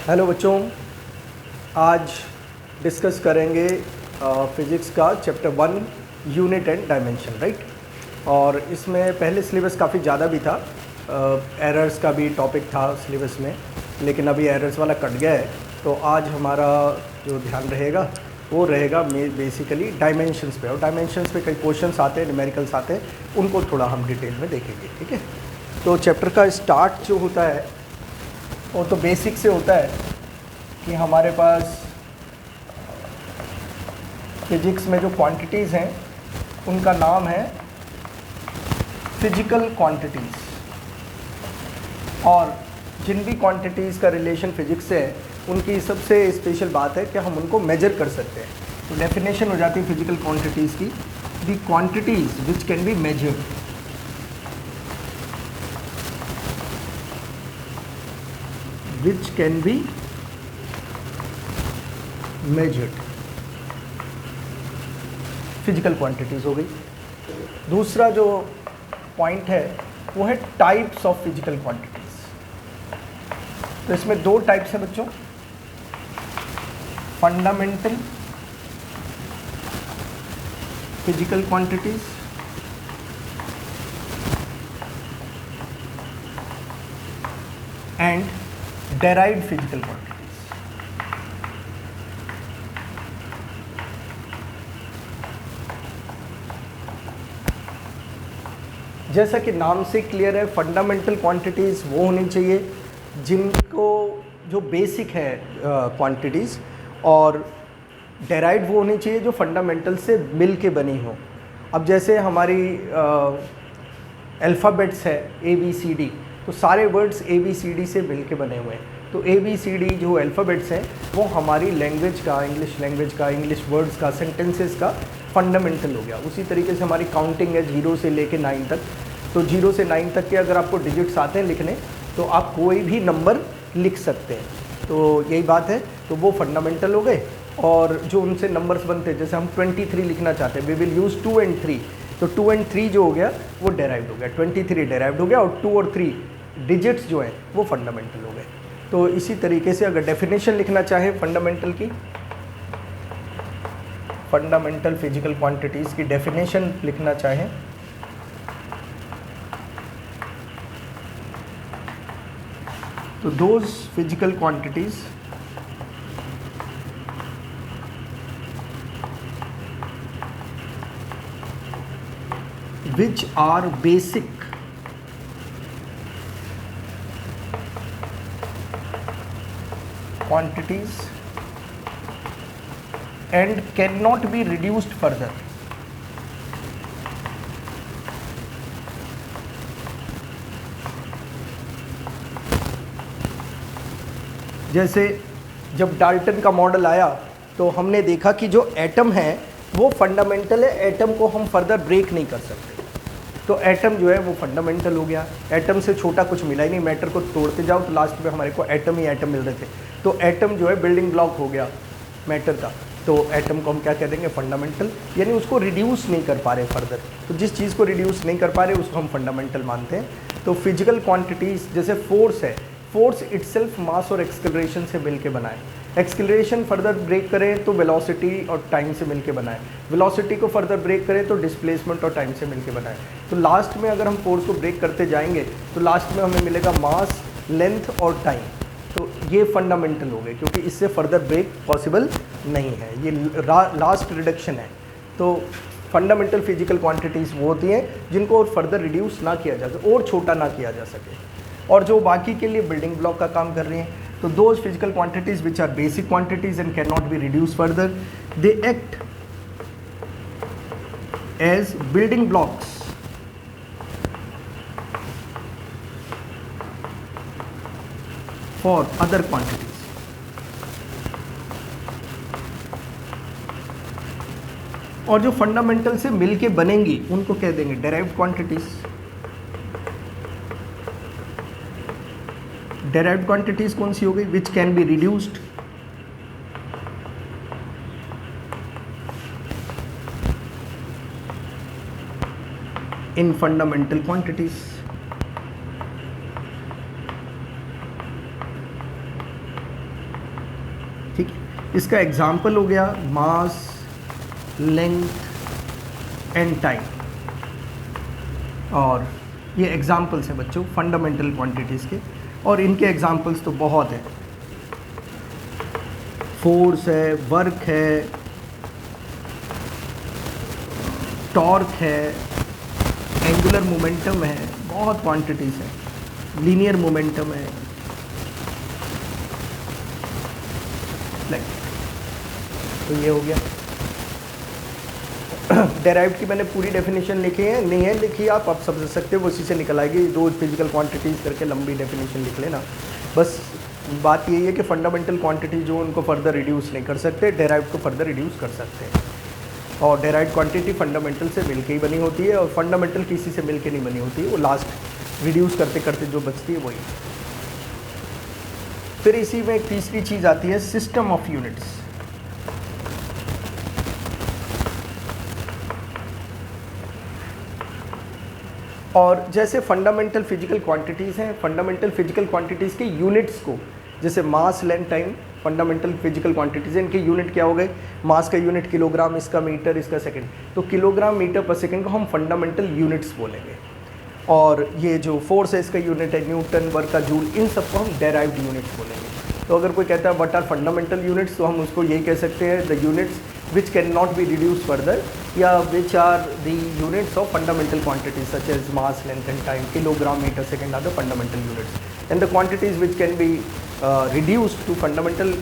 Hello बच्चों, आज discuss करेंगे फिज़िक्स का chapter 1 unit and dimension, right. और इसमें पहले सिलेबस काफ़ी ज़्यादा भी था, एरर्स का भी टॉपिक था सिलेबस में, लेकिन अभी एरर्स वाला कट गया है। तो आज हमारा जो ध्यान रहेगा वो रहेगा बेसिकली डायमेंशंस पे, और डायमेंशंस पे कई क्वेश्चंस आते हैं, न्यूमेरिकल्स आते हैं, उनको थोड़ा हम डिटेल में देखेंगे, ठीक है। तो चैप्टर का स्टार्ट जो होता है वो तो बेसिक से होता है कि हमारे पास फिजिक्स में जो क्वांटिटीज़ हैं उनका नाम है फिजिकल क्वांटिटीज़, और जिन भी क्वांटिटीज़ का रिलेशन फिजिक्स से है उनकी सबसे स्पेशल बात है कि हम उनको मेजर कर सकते हैं। तो डेफिनेशन हो जाती है फिजिकल क्वांटिटीज़ की, the quantities which can be measured, which can be measured, physical quantities हो गई। दूसरा जो पॉइंट है वो है टाइप्स ऑफ फिजिकल क्वांटिटीज़। तो इसमें दो टाइप्स हैं बच्चों, fundamental physical quantities and derived physical quantities. जैसा कि नाम से क्लियर है, फंडामेंटल क्वांटिटीज़ वो होनी चाहिए जिनको जो बेसिक है क्वांटिटीज़, और डेराइव्ड वो होनी चाहिए जो फंडामेंटल से मिल के बनी हो। अब जैसे हमारी अल्फ़ाबेट्स है ABCD, तो सारे वर्ड्स ABCD से मिल के बने हुए हैं। तो ABCD जो अल्फ़ाबेट्स हैं वो हमारी लैंग्वेज का, इंग्लिश वर्ड्स का, सेंटेंसेस का फंडामेंटल हो गया। उसी तरीके से हमारी काउंटिंग है 0 से लेके 9 तक। तो 0 से 9 तक के अगर आपको डिजिट्स आते हैं लिखने तो आप कोई भी नंबर लिख सकते हैं। तो यही बात है, तो वो फंडामेंटल हो गए। और जो उनसे नंबर्स बनते हैं, जैसे हम 23 लिखना चाहते हैं, वी विल यूज़ 2 and 3, तो 2 and 3 जो हो गया वो डेराइव्ड हो गया, 23 डेराइव्ड हो गया, और 2 और 3 डिजिट्स जो हैं वो फंडामेंटल हो गए। तो इसी तरीके से अगर डेफिनेशन लिखना चाहे फंडामेंटल की, फंडामेंटल फिजिकल क्वांटिटीज़ की डेफिनेशन लिखना चाहें तो those physical quantities which are basic quantities and cannot be reduced further। जैसे जब डाल्टन का मॉडल आया तो हमने देखा कि जो एटम है वो फंडामेंटल है, एटम को हम फर्दर ब्रेक नहीं कर सकते। तो एटम जो है वो फंडामेंटल हो गया, एटम से छोटा कुछ मिला ही नहीं। मैटर को तोड़ते जाओ तो लास्ट में हमारे को एटम ही एटम मिल रहे थे। तो एटम जो है बिल्डिंग ब्लॉक हो गया मैटर का, तो एटम को हम क्या कह देंगे, फंडामेंटल, यानी उसको रिड्यूस नहीं कर पा रहे फर्दर। तो जिस चीज़ को रिड्यूस नहीं कर पा रहे उसको हम फंडामेंटल मानते हैं। तो फिजिकल क्वांटिटीज़ जैसे फोर्स है, फोर्स इटसेल्फ मास और एक्सेलरेशन से मिलके बना है। एक्सेलरेशन फर्दर ब्रेक करें तो वेलोसिटी और टाइम से मिलके बना है, वेलोसिटी को फर्दर ब्रेक करें तो डिस्प्लेसमेंट और टाइम से मिलके बना है। तो लास्ट में अगर हम फोर्स को ब्रेक करते जाएंगे तो लास्ट में हमें मिलेगा मास, लेंथ और टाइम। तो ये फंडामेंटल हो गए, क्योंकि इससे फर्दर ब्रेक पॉसिबल नहीं है, ये लास्ट रिडक्शन है। तो फंडामेंटल फिजिकल क्वांटिटीज़ वो होती हैं जिनको और फर्दर रिड्यूस ना किया जा सके और छोटा ना किया जा सके, और जो बाकी के लिए बिल्डिंग ब्लॉक का काम कर रही हैं। तो those physical quantities which are basic quantities and can not be reduce further, they act as building blocks for other quantities. और जो फंडामेंटल से मिलके बनेंगी उनको कह देंगे डेराइव्ड क्वांटिटीज। डेराइव्ड क्वांटिटीज कौन सी हो गई, which can be reduced in fundamental quantities. इसका एग्जाम्पल हो गया मास, लेंथ एंड टाइम। और ये एग्जाम्पल्स हैं बच्चों फंडामेंटल क्वांटिटीज़ के, और इनके एग्जाम्पल्स तो बहुत हैं। फोर्स है, वर्क है, टॉर्क है, एंगुलर मोमेंटम है, बहुत क्वांटिटीज़ हैं, लीनियर मोमेंटम है, लाइक। तो ये हो गया। डेराइव्ड की मैंने पूरी डेफिनेशन लिखी है, नहीं है लिखी आप समझ सकते हो, उसी से निकल आएगी। रोज फिजिकल क्वांटिटीज़ करके लंबी डेफिनेशन लिख लेना। बस बात यही है कि फंडामेंटल क्वांटिटी जो उनको फर्दर रिड्यूस नहीं कर सकते, डेराइव्ड को फर्दर रिड्यूस कर सकते हैं। और डेराइव्ड क्वांटिटी फंडामेंटल से मिलके ही बनी होती है, और फंडामेंटल किसी से मिलके नहीं बनी होती है, वो लास्ट रिड्यूस करते करते जो बचती है वही। फिर इसी में एक तीसरी चीज़ आती है सिस्टम ऑफ यूनिट्स। और जैसे फंडामेंटल फिजिकल क्वांटिटीज़ हैं, फंडामेंटल फिजिकल क्वांटिटीज़ के यूनिट्स को, जैसे mass, length, time fundamental physical quantities हैं, इनके यूनिट क्या हो गए? मास का यूनिट किलोग्राम, इसका मीटर, इसका सेकंड। तो किलोग्राम, मीटर पर सेकंड को हम फंडामेंटल यूनिट्स बोलेंगे। और ये जो फोर्स है इसका यूनिट है न्यूटन, वर्क का जूल, इन सबको हम डेराइव्ड यूनिट्स बोलेंगे। तो अगर कोई कहता है व्हाट आर फंडामेंटल यूनिट्स, तो हम उसको यही कह सकते हैं the units which cannot be reduced further, या which are the units of fundamental quantities such as mass, length and time, kilogram, meter, second are the fundamental units, and the quantities which can be reduced to fundamental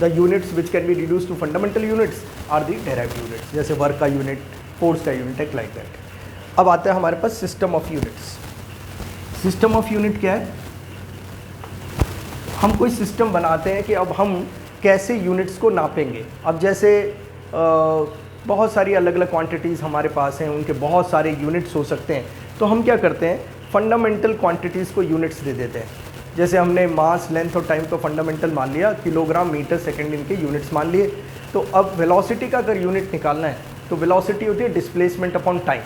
the units which can be reduced to fundamental units are the derived units, जैसे work का unit, force का unit, एक like that. अब आता है हमारे पास system of units. System of unit क्या है? हम कोई सिस्टम बनाते हैं कि अब हम कैसे यूनिट्स को नापेंगे। अब जैसे बहुत सारी अलग अलग क्वांटिटीज़ हमारे पास हैं, उनके बहुत सारे यूनिट्स हो सकते हैं, तो हम क्या करते हैं, फंडामेंटल क्वांटिटीज़ को यूनिट्स दे देते हैं। जैसे हमने मास, लेंथ और टाइम को फंडामेंटल मान लिया, किलोग्राम, मीटर, सेकंड इनके यूनिट्स मान लिए। तो अब वेलोसिटी का अगर यूनिट निकालना है तो वेलोसिटी होती है डिस्प्लेसमेंट अपॉन टाइम।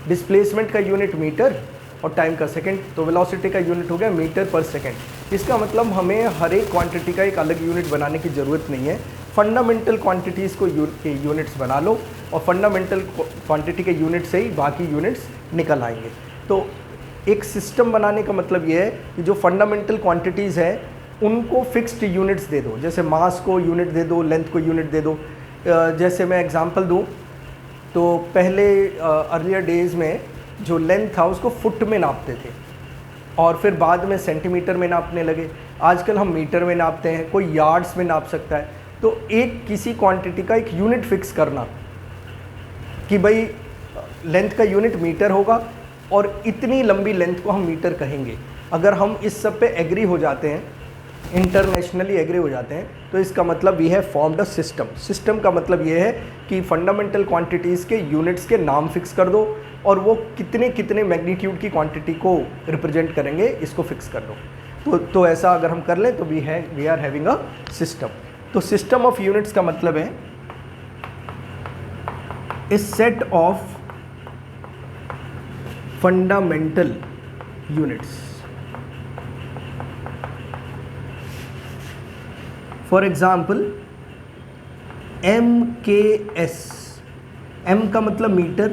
डिस्प्लेसमेंट का यूनिट मीटर और टाइम का सेकंड, तो वेलोसिटी का यूनिट हो गया मीटर पर सेकंड। इसका मतलब हमें हर एक क्वांटिटी का एक अलग यूनिट बनाने की ज़रूरत नहीं है, फंडामेंटल क्वांटिटीज़ को यूनिट्स बना लो और फंडामेंटल क्वांटिटी के यूनिट से ही बाकी यूनिट्स निकल आएंगे। तो एक सिस्टम बनाने का मतलब ये है कि जो फंडामेंटल क्वांटिटीज़ है उनको फिक्स्ड यूनिट्स दे दो। जैसे मास को यूनिट दे दो, लेंथ को यूनिट दे दो। जैसे मैं एग्जांपल दूं तो पहले अर्लियर डेज़ में जो लेंथ था उसको फुट में नापते थे और फिर बाद में सेंटीमीटर में नापने लगे। आजकल हम मीटर में नापते हैं, कोई यार्ड्स में नाप सकता है। तो एक किसी क्वांटिटी का एक यूनिट फिक्स करना कि भाई लेंथ का यूनिट मीटर होगा और इतनी लंबी लेंथ को हम मीटर कहेंगे। अगर हम इस सब पे एग्री हो जाते हैं, इंटरनेशनली एग्री हो जाते हैं, तो इसका मतलब we have formed a system. System का मतलब ये है कि फंडामेंटल क्वांटिटीज़ के यूनिट्स के नाम फिक्स कर दो और वो कितने कितने मैग्नीट्यूड की क्वांटिटी को रिप्रेजेंट करेंगे इसको फिक्स कर दो। तो ऐसा अगर हम कर लें तो we are having a system. तो सिस्टम ऑफ यूनिट्स का मतलब है a set of fundamental units. For example MKS, M का मतलब मीटर,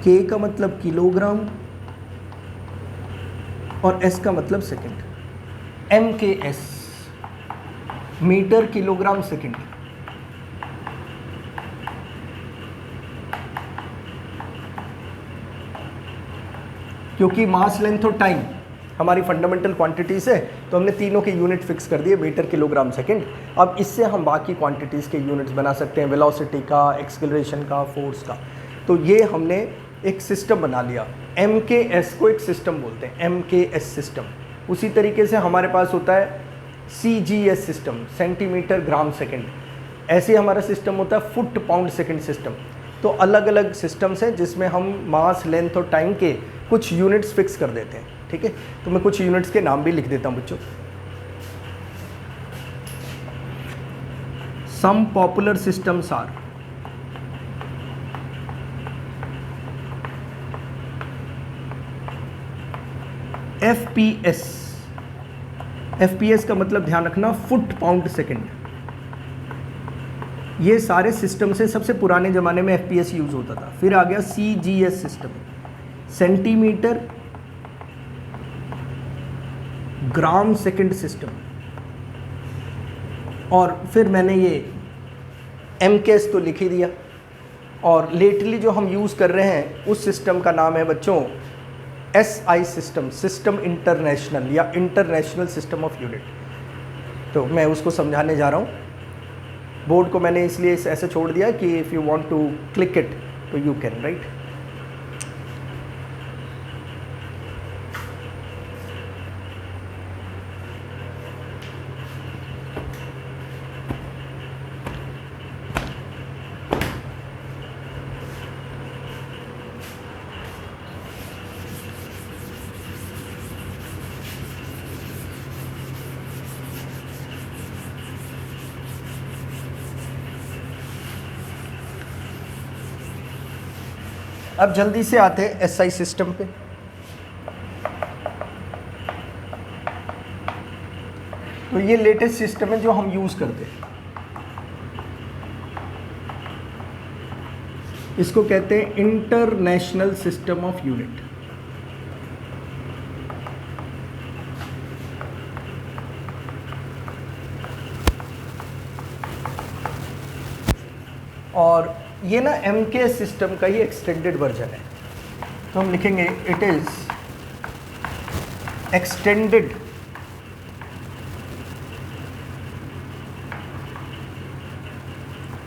K का मतलब किलोग्राम और S का मतलब second. MKS metre, kilogram, second. क्योंकि मास, लेंथ और टाइम हमारी फंडामेंटल क्वांटिटीज़ है तो हमने तीनों के यूनिट फिक्स कर दिए, मीटर, किलोग्राम, सेकंड। अब इससे हम बाकी क्वांटिटीज़ के यूनिट्स बना सकते हैं, वेलोसिटी का, एक्सेलरेशन का, फोर्स का। तो ये हमने एक सिस्टम बना लिया। MKS को एक सिस्टम बोलते हैं, MKS सिस्टम। उसी तरीके से हमारे पास होता है CGS सिस्टम, सेंटीमीटर, ग्राम, सेकंड। ऐसे हमारा सिस्टम होता है फुट, पाउंड, सेकंड सिस्टम। तो अलग अलग सिस्टम्स हैं जिसमें हम मास, लेंथ और टाइम के कुछ यूनिट्स फिक्स कर देते हैं। ठीक है, तो मैं कुछ यूनिट्स के नाम भी लिख देता हूं बच्चों। Some popular systems are FPS, FPS का मतलब ध्यान रखना फुट पाउंड सेकेंड। ये सारे सिस्टम से सबसे पुराने ज़माने में FPS यूज़ होता था। फिर आ गया CGS system, centimetre gram second system. और फिर मैंने ये MKS तो लिख ही दिया। और लेटली जो हम यूज़ कर रहे हैं उस सिस्टम का नाम है बच्चों SI सिस्टम, सिस्टम इंटरनेशनल या इंटरनेशनल सिस्टम ऑफ यूनिट। तो मैं उसको समझाने जा रहा हूँ। बोर्ड को मैंने इसलिए ऐसे छोड़ दिया कि if you want to click it तो यू कैन, राइट। अब जल्दी से आते हैं SI सिस्टम पे। तो ये लेटेस्ट सिस्टम है जो हम यूज़ करते हैं। इसको कहते हैं इंटरनेशनल सिस्टम ऑफ यूनिट। और ये ना MKS सिस्टम का ही एक्सटेंडेड वर्जन है। तो हम लिखेंगे it is extended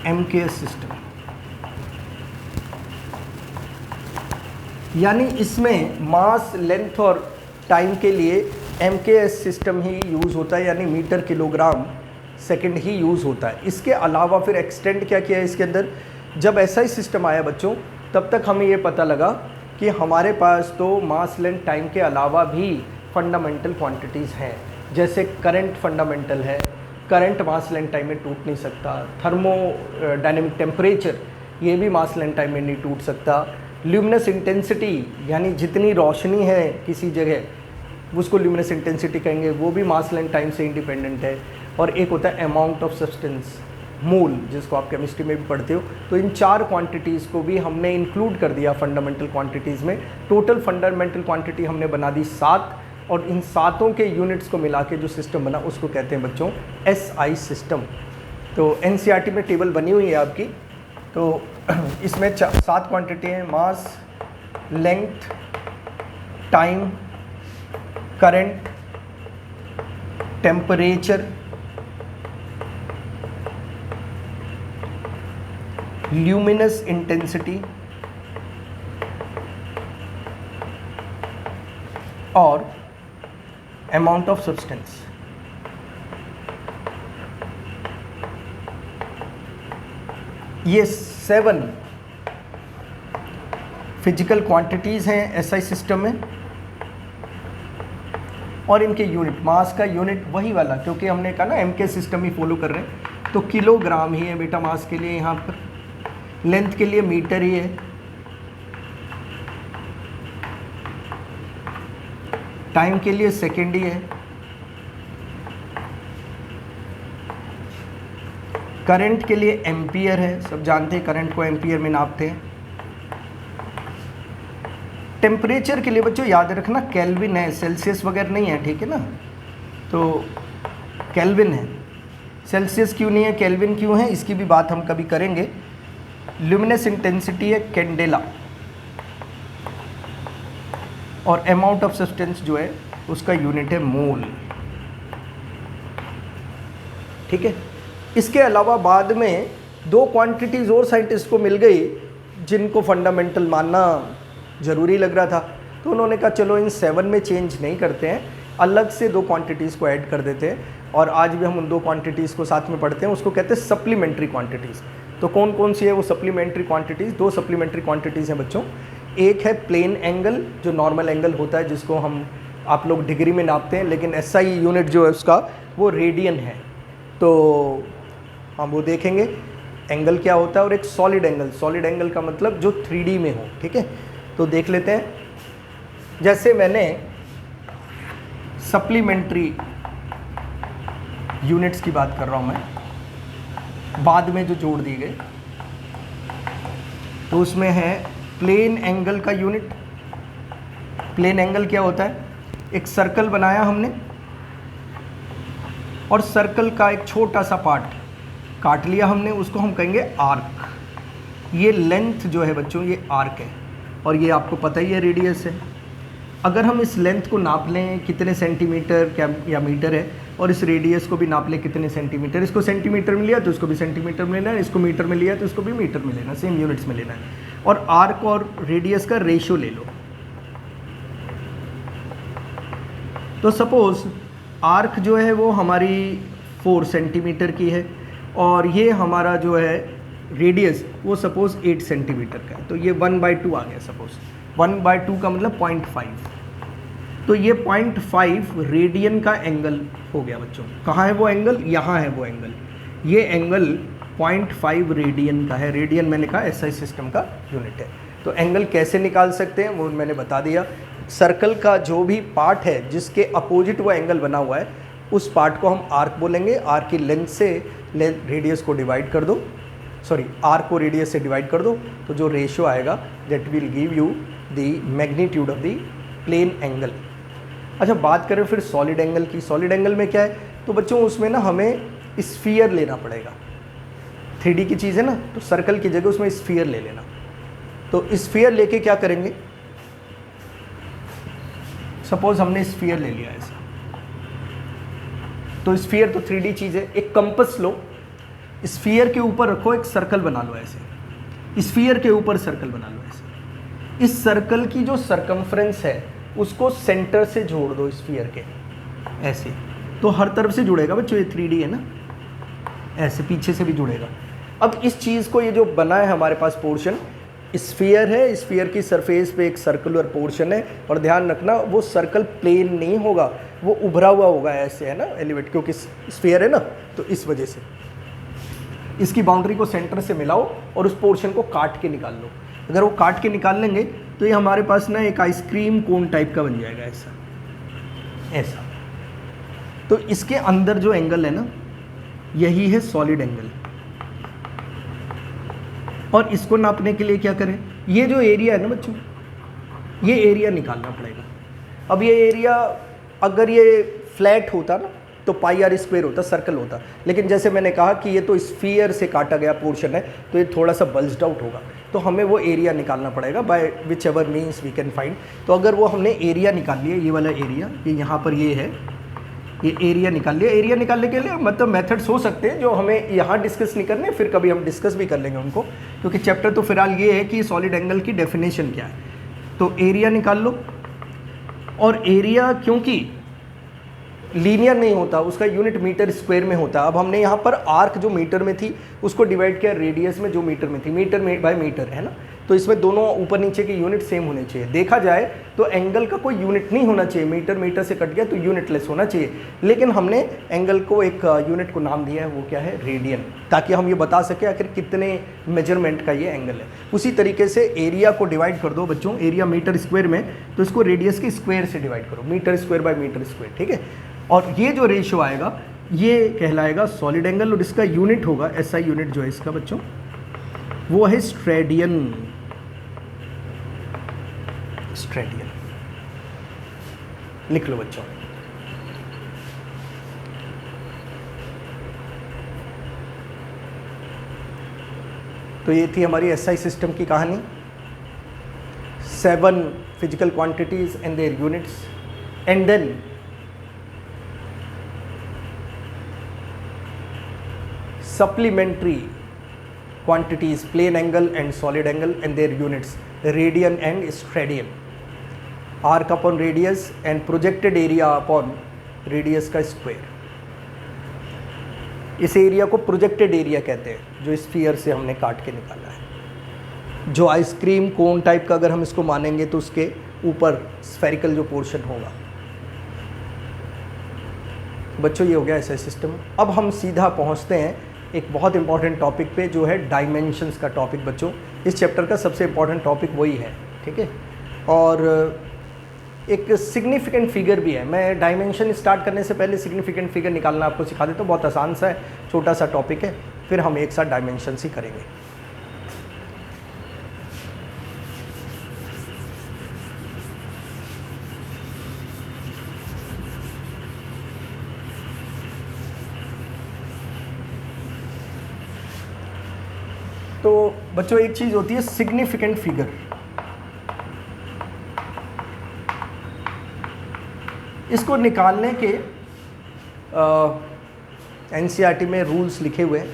MKS system, यानी इसमें मास, लेंथ और टाइम के लिए MKS सिस्टम ही यूज़ होता है, यानी मीटर किलोग्राम सेकंड ही यूज़ होता है। इसके अलावा फिर एक्सटेंड क्या किया है इसके अंदर, जब ऐसा ही सिस्टम आया बच्चों तब तक हमें ये पता लगा कि हमारे पास तो मास, लेंथ, टाइम के अलावा भी फंडामेंटल क्वांटिटीज़ हैं। जैसे करंट फंडामेंटल है, करंट मास, लेंथ, टाइम में टूट नहीं सकता। थर्मोडायनेमिक टेम्परेचर, ये भी मास, लेंथ, टाइम में नहीं टूट सकता। ल्यूमिनस इंटेंसिटी, यानी जितनी रोशनी है किसी जगह उसको ल्यूमिनस इंटेंसिटी कहेंगे, वो भी मास, लेंथ, टाइम से इंडिपेंडेंट है। और एक होता है अमाउंट ऑफ सब्सटेंस, मोल, जिसको आप केमिस्ट्री में भी पढ़ते हो। तो इन चार क्वांटिटीज़ को भी हमने इंक्लूड कर दिया फंडामेंटल क्वांटिटीज़ में। टोटल फंडामेंटल क्वांटिटी हमने बना दी 7, और इन सातों के यूनिट्स को मिला के जो सिस्टम बना उसको कहते हैं बच्चों SI सिस्टम। तो NCERT में टेबल बनी हुई है आपकी। तो इसमें 7 क्वांटिटी हैं, mass, length, time, current, temperature, luminous intensity और अमाउंट ऑफ सब्सटेंस। ये 7 फिजिकल क्वांटिटीज़ हैं SI सिस्टम में। और इनके यूनिट, मास का यूनिट वही वाला, क्योंकि हमने कहा ना MK सिस्टम ही फॉलो कर रहे हैं, तो किलोग्राम ही है बेटा मास के लिए यहाँ पर। लेंथ के लिए मीटर ही है, टाइम के लिए सेकेंड ही है, करंट के लिए एम्पियर है, सब जानते हैं करंट को एम्पियर में नापते हैं। टेम्परेचर के लिए बच्चों याद रखना केल्विन है, सेल्सियस वगैरह नहीं है, ठीक है ना। तो केल्विन है, सेल्सियस क्यों नहीं है, केल्विन क्यों है, इसकी भी बात हम कभी करेंगे। ल्यूमिनस इंटेंसिटी है कैंडेला, और अमाउंट ऑफ सब्सटेंस जो है उसका यूनिट है मोल, ठीक है। इसके अलावा बाद में 2 क्वांटिटीज़ और साइंटिस्ट को मिल गई जिनको फंडामेंटल मानना ज़रूरी लग रहा था, तो उन्होंने कहा चलो इन 7 में चेंज नहीं करते हैं, अलग से 2 क्वांटिटीज़ को ऐड कर देते हैं। और आज भी हम उन 2 क्वांटिटीज़ को साथ में पढ़ते हैं, उसको कहते हैं सप्लीमेंट्री क्वांटिटीज़। तो कौन कौन सी है वो सप्लीमेंट्री क्वांटिटीज़? 2 सप्लीमेंट्री क्वांटिटीज़ हैं बच्चों। एक है प्लेन एंगल, जो नॉर्मल एंगल होता है जिसको हम आप लोग डिग्री में नापते हैं, लेकिन SI यूनिट जो है उसका वो रेडियन है। तो हम वो देखेंगे एंगल क्या होता है। और एक सॉलिड एंगल, सॉलिड एंगल का मतलब जो 3D में हो, ठीक है। तो देख लेते हैं। जैसे मैंने सप्लीमेंट्री यूनिट्स की बात कर रहा हूँ मैं, बाद में जो जोड़ दिए गए, तो उसमें है प्लेन एंगल का यूनिट। प्लेन एंगल क्या होता है? एक सर्कल बनाया हमने और सर्कल का एक छोटा सा पार्ट काट लिया हमने, उसको हम कहेंगे आर्क। ये लेंथ जो है बच्चों, ये आर्क है, और ये आपको पता ही है रेडियस है। अगर हम इस लेंथ को नाप लें कितने सेंटीमीटर क्या या मीटर है, और इस रेडियस को भी नाप लें कितने सेंटीमीटर, इसको सेंटीमीटर में लिया तो इसको भी सेंटीमीटर में लेना है, इसको मीटर में लिया तो इसको भी मीटर में लेना, सेम यूनिट्स में लेना है, और आर्क और रेडियस का रेशियो ले लो। तो सपोज आर्क जो है वो हमारी 4 सेंटीमीटर की है, और ये हमारा जो है रेडियस वो सपोज 8 सेंटीमीटर का है, तो ये 1/2 आ गया। सपोज 1/2 का मतलब 0.5, तो ये 0.5 रेडियन का एंगल हो गया बच्चों। कहाँ है वो एंगल? यहाँ है वो एंगल। ये एंगल 0.5 रेडियन का है। रेडियन मैंने कहा एसआई सिस्टम का यूनिट है। तो एंगल कैसे निकाल सकते हैं वो मैंने बता दिया। सर्कल का जो भी पार्ट है जिसके अपोजिट वो एंगल बना हुआ है, उस पार्ट को हम आर्क बोलेंगे। आर्क की लेंथ से रेडियस को डिवाइड कर दो, सॉरी आर्क को रेडियस से डिवाइड कर दो, तो जो रेशियो आएगा that will give you the magnitude of the plane angle. अच्छा, बात करें फिर सॉलिड एंगल की। सॉलिड एंगल में क्या है? तो बच्चों उसमें ना हमें स्फीयर लेना पड़ेगा। 3D की चीज़ है ना, तो सर्कल की जगह उसमें स्फीयर ले लेना। तो स्फीयर लेके क्या करेंगे? सपोज हमने स्फीयर ले लिया ऐसा, तो स्फीयर तो 3D चीज़ है। एक कंपस लो, स्फीयर के ऊपर रखो, एक सर्कल बना लो ऐसे, स्फीयर के ऊपर सर्कल बना लो ऐसे। इस सर्कल की जो सरकमफ्रेंस है उसको सेंटर से जोड़ दो स्फीयर के ऐसे, तो हर तरफ से जुड़ेगा बच्चों। ये 3D है ना, ऐसे पीछे से भी जुड़ेगा। अब इस चीज़ को, ये जो बना है हमारे पास पोर्शन, स्फीयर है, स्फीयर की सरफेस पे एक सर्कुलर पोर्शन है, और ध्यान रखना वो सर्कल प्लेन नहीं होगा, वो उभरा हुआ होगा ऐसे, है ना, एलिवेट, क्योंकि स्फीयर है ना, तो इस वजह से इसकी बाउंड्री को सेंटर से मिलाओ और उस पोर्शन को काट के निकाल लो। अगर वो काट के निकाल लेंगे तो ये हमारे पास ना एक आइसक्रीम कोन टाइप का बन जाएगा ऐसा ऐसा। तो इसके अंदर जो एंगल है ना, यही है सॉलिड एंगल। और इसको नापने के लिए क्या करें? ये जो एरिया है ना बच्चों, ये एरिया निकालना पड़ेगा। अब ये एरिया अगर ये फ्लैट होता ना तो πr² होता, सर्कल होता, लेकिन जैसे मैंने कहा कि ये तो स्फीयर से काटा गया पोर्शन है, तो ये थोड़ा सा बल्ज्ड आउट होगा, तो हमें वो एरिया निकालना पड़ेगा by whichever means we can find. तो अगर वो हमने एरिया निकाल लिया, ये वाला एरिया, ये यहाँ पर ये है, ये एरिया निकाल लिया। एरिया निकालने के लिए मतलब मेथड्स हो सकते हैं जो हमें यहाँ डिस्कस नहीं करने, फिर कभी हम डिस्कस भी कर लेंगे उनको, क्योंकि चैप्टर तो फिलहाल ये है कि सॉलिड एंगल की डेफिनेशन क्या है। तो एरिया निकाल लो, और एरिया क्योंकि लीनियर नहीं होता, उसका यूनिट मीटर स्क्वायर में होता है। अब हमने यहाँ पर आर्क जो मीटर में थी उसको डिवाइड किया रेडियस में जो मीटर में थी, मीटर में बाय मीटर है ना, तो इसमें दोनों ऊपर नीचे के यूनिट सेम होने चाहिए। देखा जाए तो एंगल का कोई यूनिट नहीं होना चाहिए, मीटर मीटर से कट गया तो यूनिटलेस होना चाहिए, लेकिन हमने एंगल को एक यूनिट को नाम दिया है, वो क्या है? रेडियन, ताकि हम ये बता सकें आखिर कितने मेजरमेंट का ये एंगल है। उसी तरीके से एरिया को डिवाइड कर दो बच्चों, एरिया मीटर स्क्वायर में, तो इसको रेडियस के स्क्वायर से डिवाइड करो, metre square by metre square, ठीक है। और ये जो रेशियो आएगा ये कहलाएगा सॉलिड एंगल, और इसका यूनिट होगा एसआई यूनिट जो है इसका बच्चों, वो है स्ट्रेडियन। स्ट्रेडियन लिख लो बच्चों। तो ये थी हमारी एसआई सिस्टम की कहानी। 7 physical quantities and their units, and then supplementary quantities, plane angle and solid angle and their units, radian and steradian, arc upon radius and projected area upon radius का square। इस area को projected area कहते हैं जो sphere से हमने काट के निकाला है। जो आइसक्रीम कोन टाइप का अगर हम इसको मानेंगे तो उसके ऊपर स्फेरिकल जो पोर्शन होगा। बच्चों ये हो गया ऐसा सिस्टम। अब हम सीधा पहुंचते हैं एक बहुत इंपॉर्टेंट टॉपिक पे, जो है डायमेंशंस का टॉपिक। बच्चों इस चैप्टर का सबसे इंपॉर्टेंट टॉपिक वही है, ठीक है। और एक सिग्निफिकेंट फिगर भी है। मैं डायमेंशन स्टार्ट करने से पहले सिग्निफिकेंट फिगर निकालना आपको सिखा देता हूँ। बहुत आसान सा है, छोटा सा टॉपिक है, फिर हम एक साथ डायमेंशन ही करेंगे। तो बच्चों एक चीज़ होती है सिग्निफिकेंट फिगर। इसको निकालने के एनसीईआरटी में रूल्स लिखे हुए हैं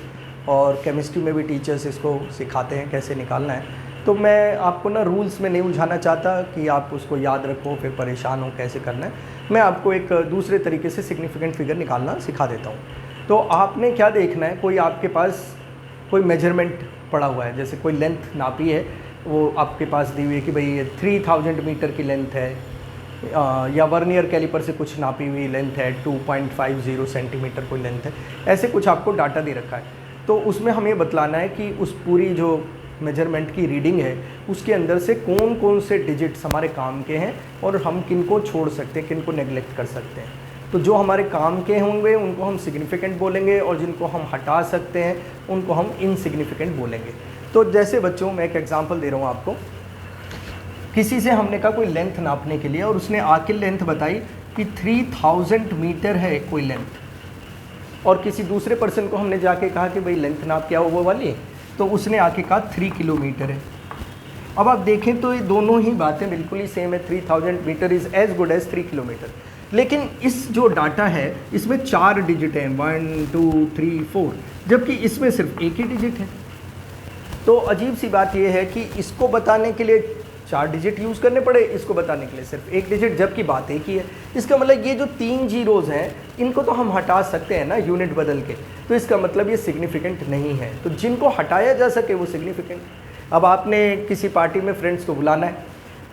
और केमिस्ट्री में भी टीचर्स इसको सिखाते हैं कैसे निकालना है। तो मैं आपको ना रूल्स में नहीं उलझाना चाहता कि आप उसको याद रखो फिर परेशान हो कैसे करना है। मैं आपको एक दूसरे तरीके से सिग्निफिकेंट फिगर निकालना सिखा देता हूँ। तो आपने क्या देखना है, कोई आपके पास कोई मेजरमेंट पड़ा हुआ है, जैसे कोई लेंथ नापी है, वो आपके पास दी हुई है कि भाई ये 3000 मीटर की लेंथ है, या वर्नियर कैलिपर से कुछ नापी हुई लेंथ है, 2.50 सेंटीमीटर कोई लेंथ है, ऐसे कुछ आपको डाटा दे रखा है। तो उसमें हमें बतलाना है कि उस पूरी जो मेजरमेंट की रीडिंग है उसके अंदर से कौन कौन से डिजिट्स हमारे काम के हैं और हम किन को छोड़ सकते हैं, किन को नेगलेक्ट कर सकते हैं। तो जो हमारे काम के होंगे उनको हम सिग्निफिकेंट बोलेंगे और जिनको हम हटा सकते हैं उनको हम इनसिग्निफिकेंट बोलेंगे। तो जैसे बच्चों मैं एक एग्जांपल दे रहा हूँ आपको। किसी से हमने कहा कोई लेंथ नापने के लिए और उसने आके लेंथ बताई कि 3000 मीटर है कोई लेंथ, और किसी दूसरे पर्सन को हमने जाके कहा कि भाई लेंथ नाप क्या हो वो वाली, तो उसने आके कहा 3 किलोमीटर है। अब आप देखें तो ये दोनों ही बातें बिल्कुल ही सेम है, 3000 metre is as good as 3 kilometre. लेकिन इस जो डाटा है इसमें 4 डिजिट हैं, 1 2 3 4, जबकि इसमें सिर्फ एक ही डिजिट है। तो अजीब सी बात यह है कि इसको बताने के लिए 4 डिजिट यूज़ करने पड़े, इसको बताने के लिए सिर्फ एक डिजिट, जबकि बात एक ही है। इसका मतलब ये जो 3 जीरोज़ हैं इनको तो हम हटा सकते हैं ना यूनिट बदल के, तो इसका मतलब ये सिग्निफिकेंट नहीं है। तो जिनको हटाया जा सके वो सिग्निफिकेंट। अब आपने किसी पार्टी में फ्रेंड्स को बुलाना है,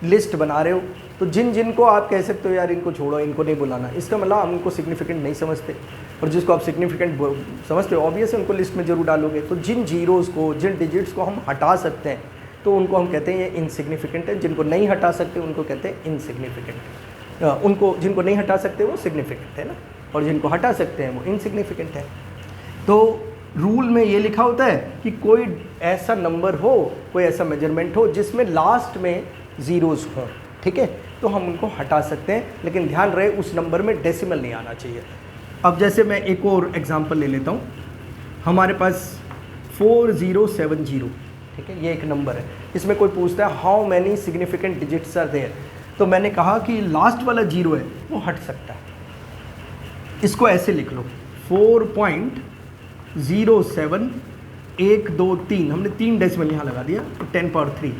लिस्ट बना रहे हो, तो जिनको आप कह सकते हो यार इनको छोड़ो, इनको नहीं बुलाना, इसका मतलब हम उनको सिग्निफिकेंट नहीं समझते। और जिसको आप सिग्निफिकेंट समझते हो ऑब्वियस है उनको लिस्ट में ज़रूर डालोगे। तो जिन जीरोज़ को, जिन डिजिट्स को हम हटा सकते हैं तो उनको हम कहते हैं ये इनसिग्निफिकेंट है, जिनको नहीं हटा सकते उनको कहते हैं इनसिग्निफिकेंट। उनको जिनको नहीं हटा सकते वो सिग्निफिकेंट है ना, और जिनको हटा सकते हैं वो इनसिग्निफिकेंट है। तो रूल में ये लिखा होता है कि कोई ऐसा नंबर हो, कोई ऐसा मेजरमेंट हो जिसमें लास्ट में ज़ीरोज़ हों, ठीक है, तो हम उनको हटा सकते हैं, लेकिन ध्यान रहे उस नंबर में डेसिमल नहीं आना चाहिए। अब जैसे मैं एक और एग्जांपल ले लेता हूँ। हमारे पास 4070, ठीक है, ये एक नंबर है। इसमें कोई पूछता है how many significant digits are there, तो मैंने कहा कि लास्ट वाला जीरो है वो हट सकता है। इसको ऐसे लिख लो 4.07123, हमने 3 डेसिमल यहाँ लगा दिया तो 10 पावर 3।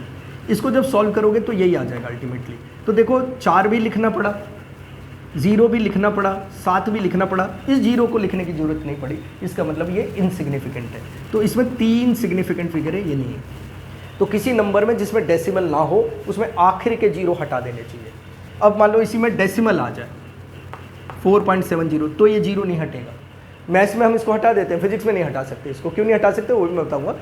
इसको जब सॉल्व करोगे तो यही आ जाएगा अल्टीमेटली। तो देखो 4 भी लिखना पड़ा, 0 भी लिखना पड़ा, 7 भी लिखना पड़ा, इस जीरो को लिखने की ज़रूरत नहीं पड़ी, इसका मतलब ये इनसिग्निफिकेंट है। तो इसमें 3 सिग्निफिकेंट फिगर है, ये नहीं है। तो किसी नंबर में जिसमें डेसिमल ना हो उसमें आखिर के जीरो हटा देने चाहिए। अब मान लो इसी में डेसिमल आ जाए 4.70, तो ये जीरो नहीं हटेगा। मैथ्स में हम इसको हटा देते हैं, फिजिक्स में नहीं हटा सकते। इसको क्यों नहीं हटा सकते वो भी मैं बताऊँगा।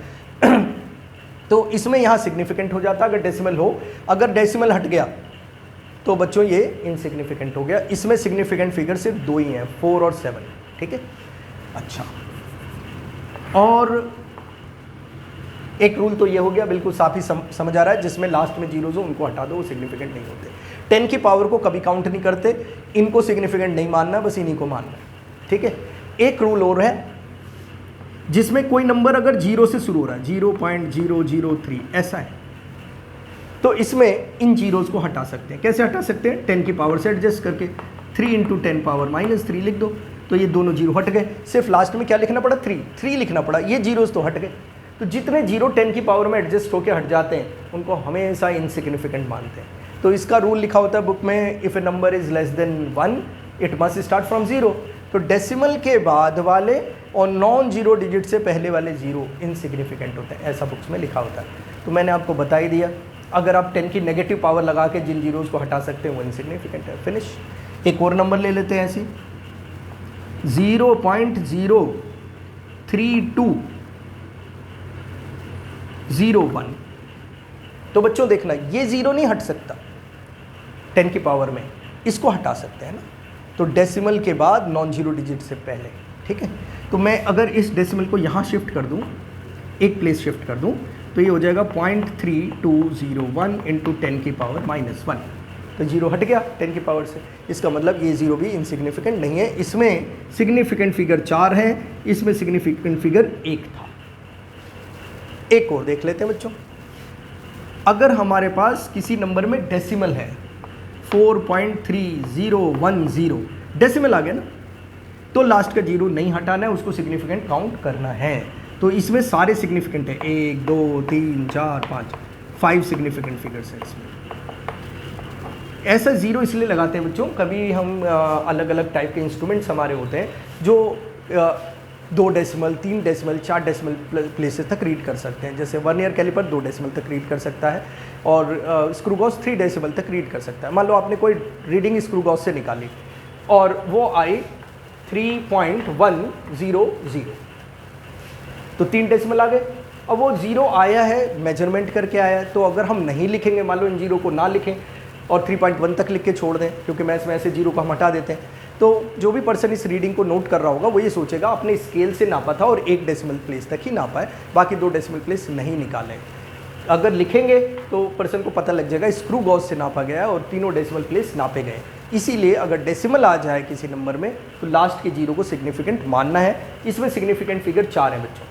तो इसमें यहाँ सिग्निफिकेंट हो जाता अगर डेसिमल हो। अगर डेसिमल हट गया तो बच्चों ये इनसिग्निफिकेंट हो गया। इसमें सिग्निफिकेंट फिगर सिर्फ 2 ही हैं, 4 और 7, ठीक है। अच्छा, और एक रूल तो ये हो गया, बिल्कुल साफ ही समझ आ रहा है, जिसमें लास्ट में जीरोज़ हो उनको हटा दो, वो सिग्निफिकेंट नहीं होते। 10 की पावर को कभी काउंट नहीं करते, इनको सिग्निफिकेंट नहीं मानना, बस इन्हीं को मानना है, ठीक है। एक रूल और है जिसमें कोई नंबर अगर 0 से शुरू हो रहा है, 0.003 ऐसा है, तो इसमें इन जीरोज़ को हटा सकते हैं। कैसे हटा सकते हैं? 10 की पावर से एडजस्ट करके 3 × 10 पावर -3 लिख दो, तो ये दोनों जीरो हट गए। सिर्फ लास्ट में क्या लिखना पड़ा? 3 लिखना पड़ा, ये जीरोज़ तो हट गए। तो जितने जीरो 10 की पावर में एडजस्ट होकर हट जाते हैं उनको हमेशा इनसिग्निफिकेंट मानते हैं। तो इसका रूल लिखा होता है बुक में, if A number is less than 1 it must start from 0। तो डेसिमल के बाद वाले और नॉन जीरो डिजिट से पहले वाले जीरो इनसिग्निफिकेंट होते हैं, ऐसा बुक्स में लिखा होता है। तो मैंने आपको बता ही दिया। अगर आप 10 की नेगेटिव पावर लगा के जिन जीरोज़ को हटा सकते हैं वो इनसिग्निफिकेंट है, फिनिश। एक और नंबर ले लेते हैं ऐसी 0.03201। तो बच्चों देखना ये जीरो नहीं हट सकता, 10 की पावर में, इसको हटा सकते हैं ना। तो डेसिमल के बाद नॉन जीरो डिजिट से पहले, ठीक है। तो मैं अगर इस डेसिमल को यहाँ शिफ्ट कर दूँ, एक प्लेस शिफ्ट कर दूँ, तो ये हो जाएगा 0.3201 इंटू 10 की पावर -1। तो जीरो हट गया 10 की पावर से, इसका मतलब ये जीरो भी इनसिग्निफिकेंट नहीं है। इसमें सिग्निफिकेंट फिगर 4 है, इसमें सिग्निफिकेंट फिगर 1 था। एक और देख लेते हैं बच्चों। अगर हमारे पास किसी नंबर में डेसिमल है 4.3010, डेसिमल आ गया ना, तो लास्ट का जीरो नहीं हटाना है, उसको सिग्निफिकेंट काउंट करना है। तो इसमें सारे सिग्निफिकेंट है, 1 2 3 4 5 सिग्निफिकेंट फिगर्स हैं इसमें। ऐसा जीरो इसलिए लगाते हैं बच्चों, कभी हम अलग अलग टाइप के इंस्ट्रूमेंट्स हमारे होते हैं जो 2 डेसिमल 3 डेसिमल 4 डेसिमल प्लेसेस तक रीड कर सकते हैं। जैसे वर्नियर कैलिपर 2 डेसिमल तक रीड कर सकता है और स्क्रू गॉज 3 डेसिमल तक रीड कर सकता है। मान लो आपने कोई रीडिंग स्क्रू गॉज से निकाली और वो आई 3.100, तो 3 डेसिमल आ गए। अब वो जीरो आया है, मेजरमेंट करके आया है, तो अगर हम नहीं लिखेंगे, मान लो इन जीरो को ना लिखें और 3.1 तक लिख के छोड़ दें, क्योंकि मैथ्स में ऐसे जीरो को हम हटा देते हैं, तो जो भी पर्सन इस रीडिंग को नोट कर रहा होगा वो ये सोचेगा अपने स्केल से नापा था और 1 डेसिमल प्लेस तक ही नापा है, बाकी 2 डेसिमल प्लेस नहीं निकाले। अगर लिखेंगे तो पर्सन को पता लग जाएगा स्क्रू गॉज से नापा गया है और तीनों डेसिमल प्लेस नापे गए। इसीलिए अगर डेसिमल आ जाए किसी नंबर में तो लास्ट के जीरो को सिग्निफिकेंट मानना है। इसमें सिग्निफिकेंट फिगर 4 है बच्चों,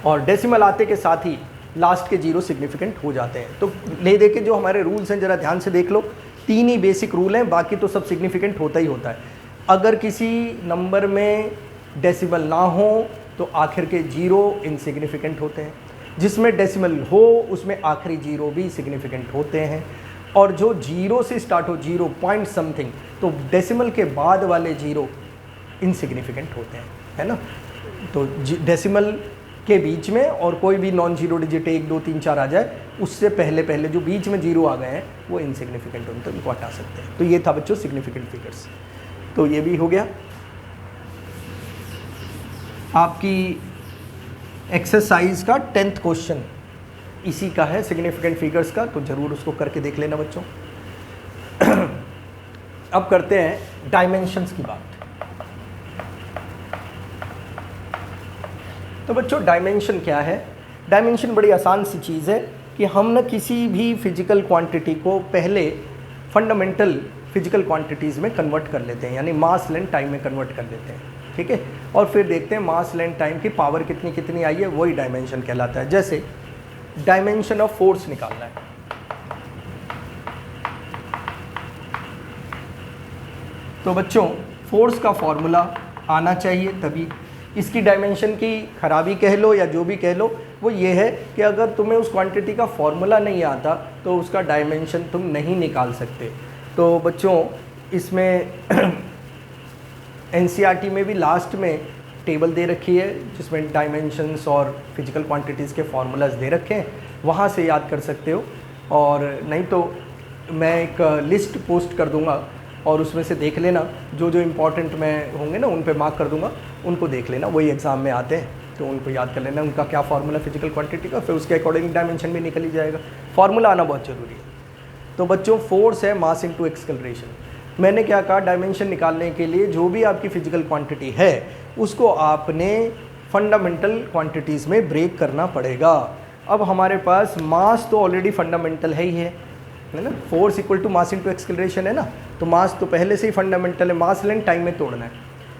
और डेसिमल आते के साथ ही लास्ट के जीरो सिग्निफिकेंट हो जाते हैं। तो ले दे के जो हमारे रूल्स हैं ज़रा ध्यान से देख लो, 3 ही बेसिक रूल हैं, बाकी तो सब सिग्निफिकेंट होता ही होता है। अगर किसी नंबर में डेसिमल ना हो तो आखिर के जीरो इनसिग्निफिकेंट होते हैं, जिसमें डेसिमल हो उसमें आखिरी जीरो भी सिग्निफिकेंट होते हैं, और जो जीरो से स्टार्ट हो 0 पॉइंट समथिंग, तो डेसिमल के बाद वाले जीरो इनसिग्निफिकेंट होते हैं, है ना। तो डेसिमल के बीच में और कोई भी नॉन जीरो डिजिट 1 2 3 4 आ जाए, उससे पहले पहले जो बीच में जीरो आ गए हैं वो इनसिग्निफिकेंट होते हैं, उनको हटा सकते हैं। तो ये था बच्चों सिग्निफिकेंट फिगर्स। तो ये भी हो गया आपकी एक्सरसाइज का 10th क्वेश्चन, इसी का है सिग्निफिकेंट फिगर्स का, तो ज़रूर उसको करके देख लेना बच्चों। अब करते हैं डायमेंशंस की बात। तो बच्चों डायमेंशन क्या है? डायमेंशन बड़ी आसान सी चीज़ है कि हम ना किसी भी फिजिकल क्वांटिटी को पहले फंडामेंटल फिजिकल क्वांटिटीज़ में कन्वर्ट कर लेते हैं, यानी मास लेंथ टाइम में कन्वर्ट कर लेते हैं, ठीक है। और फिर देखते हैं मास लेंथ टाइम की पावर कितनी कितनी आई है, वही डायमेंशन कहलाता है। जैसे डायमेंशन ऑफ फोर्स निकालना है, तो बच्चों फोर्स का फॉर्मूला आना चाहिए, तभी इसकी डायमेंशन की खराबी कह लो या जो भी कह लो, वो ये है कि अगर तुम्हें उस क्वांटिटी का फॉर्मूला नहीं आता तो उसका डायमेंशन तुम नहीं निकाल सकते। तो बच्चों इसमें एनसीईआरटी में भी लास्ट में टेबल दे रखी है जिसमें डायमेंशंस और फिजिकल क्वांटिटीज़ के फार्मूलाज दे रखे हैं, वहाँ से याद कर सकते हो। और नहीं तो मैं एक लिस्ट पोस्ट कर दूँगा और उसमें से देख लेना, जो जो इम्पोर्टेंट में होंगे ना उन पे मार्क कर दूँगा, उनको देख लेना, वही एग्ज़ाम में आते हैं तो उनको याद कर लेना उनका क्या फार्मूला फिजिकल क्वांटिटी का, फिर उसके अकॉर्डिंग डायमेंशन भी निकल ही जाएगा। फार्मूला आना बहुत ज़रूरी है। तो बच्चों फोर्स है मास इनटू एक्सेलरेशन। मैंने क्या कहा, डायमेंशन निकालने के लिए जो भी आपकी फिजिकल क्वांटिटी है उसको आपने फंडामेंटल क्वांटिटीज़ में ब्रेक करना पड़ेगा। अब हमारे पास मास तो ऑलरेडी फंडामेंटल है ही है ना, force equal to mass into acceleration है ना, तो मास तो पहले से ही फंडामेंटल है, मास लेंथ टाइम में तोड़ना है,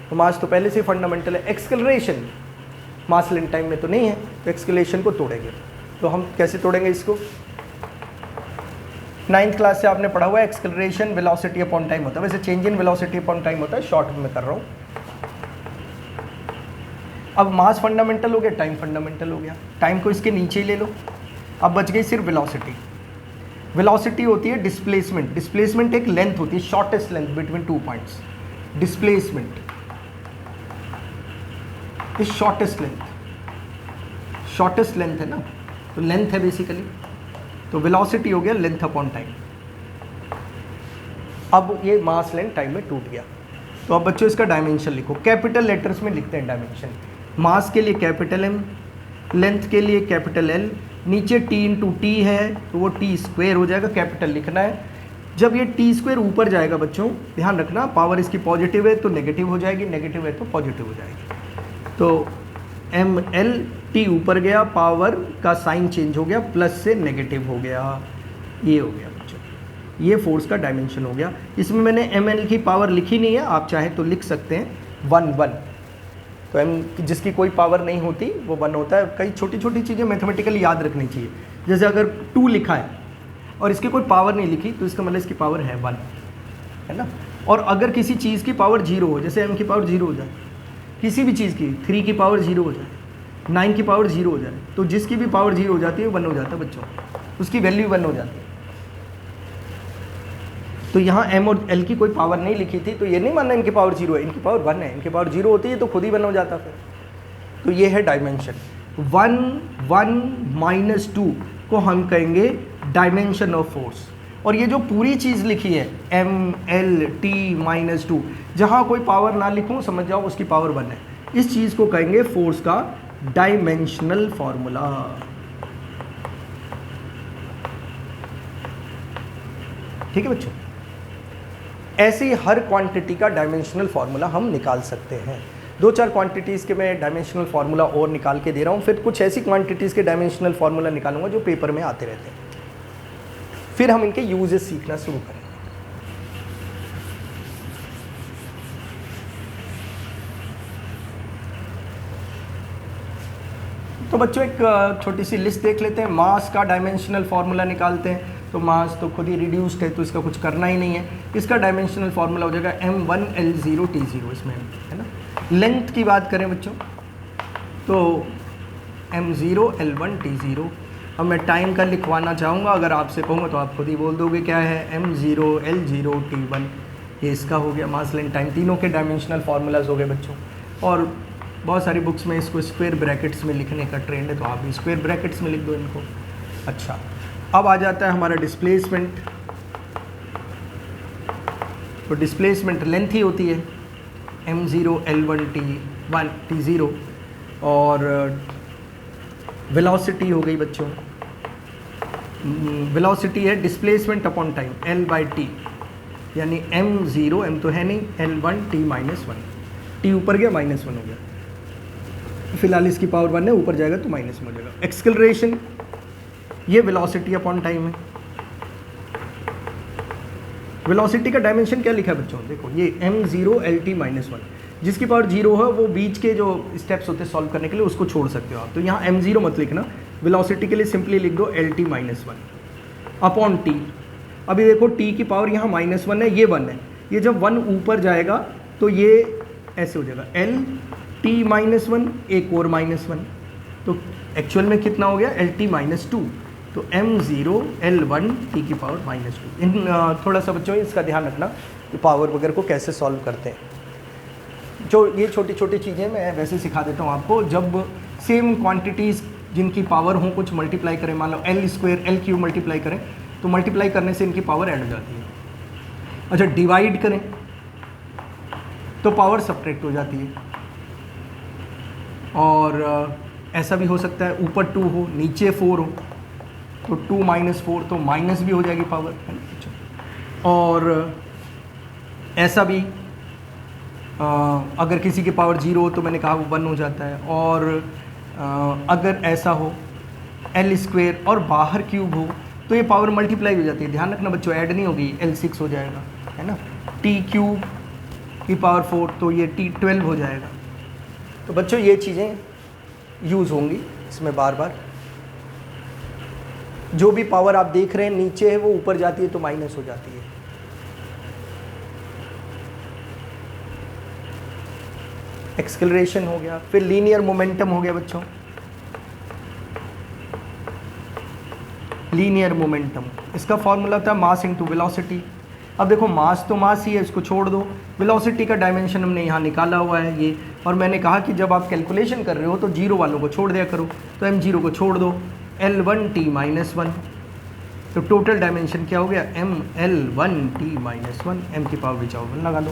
तो मास तो पहले से ही फंडामेंटल है। एक्सेलरेशन मास लेंथ टाइम में तो नहीं है, तो एक्सेलरेशन को तोड़ेंगे। तो हम कैसे तोड़ेंगे इसको? 9th क्लास से आपने पढ़ा हुआ है एक्सेलरेशन वेलोसिटी अपॉन टाइम होता है, वैसे change in velocity upon time होता है, शॉर्ट में कर रहा हूँ। अब मास फंडामेंटल हो गया, टाइम फंडामेंटल हो गया, टाइम को इसके नीचे ही ले लो। अब बच गई सिर्फ वेलोसिटी। वेलोसिटी होती है डिस्प्लेसमेंट, डिस्प्लेसमेंट एक लेंथ होती है, shortest length between 2 points, displacement is shortest length, shortest length है ना, तो लेंथ है बेसिकली, तो वेलोसिटी हो गया लेंथ अपॉन टाइम। अब ये मास लेंथ टाइम में टूट गया, तो अब बच्चों इसका डायमेंशन लिखो, कैपिटल लेटर्स में लिखते हैं डायमेंशन। मास के लिए कैपिटल M, लेंथ के लिए कैपिटल L, नीचे T इंटू टी है तो वो T स्क्वेयर हो जाएगा, कैपिटल लिखना है। जब ये टी स्क्वायर ऊपर जाएगा बच्चों, ध्यान रखना, पावर इसकी पॉजिटिव है तो नेगेटिव हो जाएगी, नेगेटिव है तो पॉजिटिव हो जाएगी। तो एम एल टी ऊपर गया, पावर का साइन चेंज हो गया, प्लस से नेगेटिव हो गया, ये हो गया बच्चों, ये फोर्स का डायमेंशन हो गया। इसमें मैंने एम एल की पावर लिखी नहीं है, आप चाहे तो लिख सकते हैं 1 तो एम जिसकी कोई पावर नहीं होती वो 1 होता है। कई छोटी छोटी चीज़ें मैथमेटिकली याद रखनी चाहिए, जैसे अगर 2 लिखा है और इसकी कोई पावर नहीं लिखी तो इसका मतलब इसकी पावर है 1, है ना। और अगर किसी चीज़ की पावर 0 हो, जैसे m की पावर 0 हो जाए, किसी भी चीज़ की 3 की पावर 0 हो जाए, 9 की पावर 0 हो जाए, तो जिसकी भी पावर 0 हो जाती है वो 1 हो जाता है बच्चों, उसकी वैल्यू 1 हो जाती है। तो यहाँ m और l की कोई पावर नहीं लिखी थी, तो ये नहीं मानना इनकी पावर 0 है, इनकी पावर 1 है, इनकी पावर 0 होती है तो खुद ही 1 हो जाता फिर। तो ये है डायमेंशन। 1 1 - 2 को हम कहेंगे डायमेंशन ऑफ फोर्स। और ये जो पूरी चीज़ लिखी है m l t - 2, जहाँ कोई पावर ना लिखूँ समझ जाओ उसकी पावर 1 है, इस चीज़ को कहेंगे फोर्स का डायमेंशनल फॉर्मूला। ठीक है बच्चों, ऐसे ही हर क्वांटिटी का डायमेंशनल फार्मूला हम निकाल सकते हैं। 2-4 क्वांटिटीज़ के मैं डायमेंशनल फार्मूला और निकाल के दे रहा हूँ, फिर कुछ ऐसी क्वांटिटीज़ के डायमेंशनल फार्मूला निकालूंगा जो पेपर में आते रहते हैं, फिर हम इनके यूजेस सीखना शुरू करेंगे। तो बच्चों एक छोटी सी लिस्ट देख लेते हैं। मास का डायमेंशनल फार्मूला निकालते हैं, तो मास तो खुद ही रिड्यूस्ड है तो इसका कुछ करना ही नहीं है। इसका डायमेंशनल फार्मूला हो जाएगा m1l0t0, इसमें है ना। लेंथ की बात करें बच्चों तो m0l1t0। अब मैं टाइम का लिखवाना चाहूँगा, अगर आपसे कहूँगा तो आप खुद ही बोल दोगे क्या है, m0l0t1। ये इसका हो गया मास, लेंथ, टाइम, तीनों के डायमेंशनल फार्मूलाज हो गए बच्चों। और बहुत सारी बुक्स में इसको स्क्वायर ब्रैकेट्स में लिखने का ट्रेंड है, तो आप भी स्क्वायर ब्रैकेट्स में लिख दो इनको। अच्छा, अब आ जाता है हमारा डिस्प्लेसमेंट। तो डिस्प्लेसमेंट लेंथ ही होती है m0l1t0, और वेलोसिटी हो गई बच्चों, वेलोसिटी है डिस्प्लेसमेंट अपॉन टाइम l/t, यानी m0, m तो है नहीं, l1t-1, t ऊपर गया -1 हो गया, फिलहाल इसकी पावर 1 है, ऊपर जाएगा तो -1 हो जाएगा। एक्सेलरेशन, ये वेलोसिटी अपॉन टाइम है। वेलोसिटी का डायमेंशन क्या लिखा है बच्चों, देखो ये m0l(t-1), जिसकी पावर 0 है वो बीच के जो स्टेप्स होते हैं सॉल्व करने के लिए उसको छोड़ सकते हो आप। तो यहाँ m0 मत लिखना, वेलोसिटी के लिए सिंपली लिख दो l(t-1) अपॉन t। अभी देखो t की पावर यहाँ -1 है, ये 1 है, ये जब 1 ऊपर जाएगा तो ये ऐसे हो जाएगा l(t-1), एक और -1, तो एक्चुअल में कितना हो गया l(t-2), तो m0l1t की पावर -2। इन थोड़ा सा बच्चों इसका ध्यान रखना कि पावर वगैरह को कैसे सॉल्व करते हैं। जो ये छोटी छोटी चीज़ें मैं वैसे सिखा देता हूँ आपको। जब सेम क्वांटिटीज़ जिनकी पावर हो कुछ मल्टीप्लाई करें, मान लो l² l³ मल्टीप्लाई करें, तो मल्टीप्लाई करने से इनकी पावर ऐड हो जाती है। अच्छा, डिवाइड करें तो पावर सब्ट्रैक्ट हो जाती है। और ऐसा भी हो सकता है ऊपर 2 हो नीचे 4 हो, तो 2 - 4 तो माइनस भी हो जाएगी पावर, है ना। और ऐसा भी अगर किसी की पावर 0 हो तो मैंने कहा वो 1 हो जाता है। और अगर ऐसा हो l² और बाहर क्यूब हो तो ये पावर मल्टीप्लाई हो जाती है। ध्यान रखना बच्चों, ऐड नहीं होगी, l6 हो जाएगा, है ना। t³ की पावर 4 तो ये t12 हो जाएगा। तो बच्चों ये चीज़ें यूज़ होंगी इसमें बार बार। जो भी पावर आप देख रहे हैं नीचे है वो ऊपर जाती है तो माइनस हो जाती है। एक्सेलरेशन हो गया, फिर लीनियर मोमेंटम हो गया बच्चों। लीनियर मोमेंटम, इसका फॉर्मूला था मास इंटू वेलोसिटी। अब देखो मास तो मास ही है, इसको छोड़ दो। वेलोसिटी का डायमेंशन हमने यहाँ निकाला हुआ है ये, और मैंने कहा कि जब आप कैलकुलेशन कर रहे हो तो 0 वालों को छोड़ दिया करो, तो m0 को छोड़ दो, l1t-1, तो टोटल डायमेंशन क्या हो गया, ml1t-1, m की पावर बचाओ 1 लगा दो।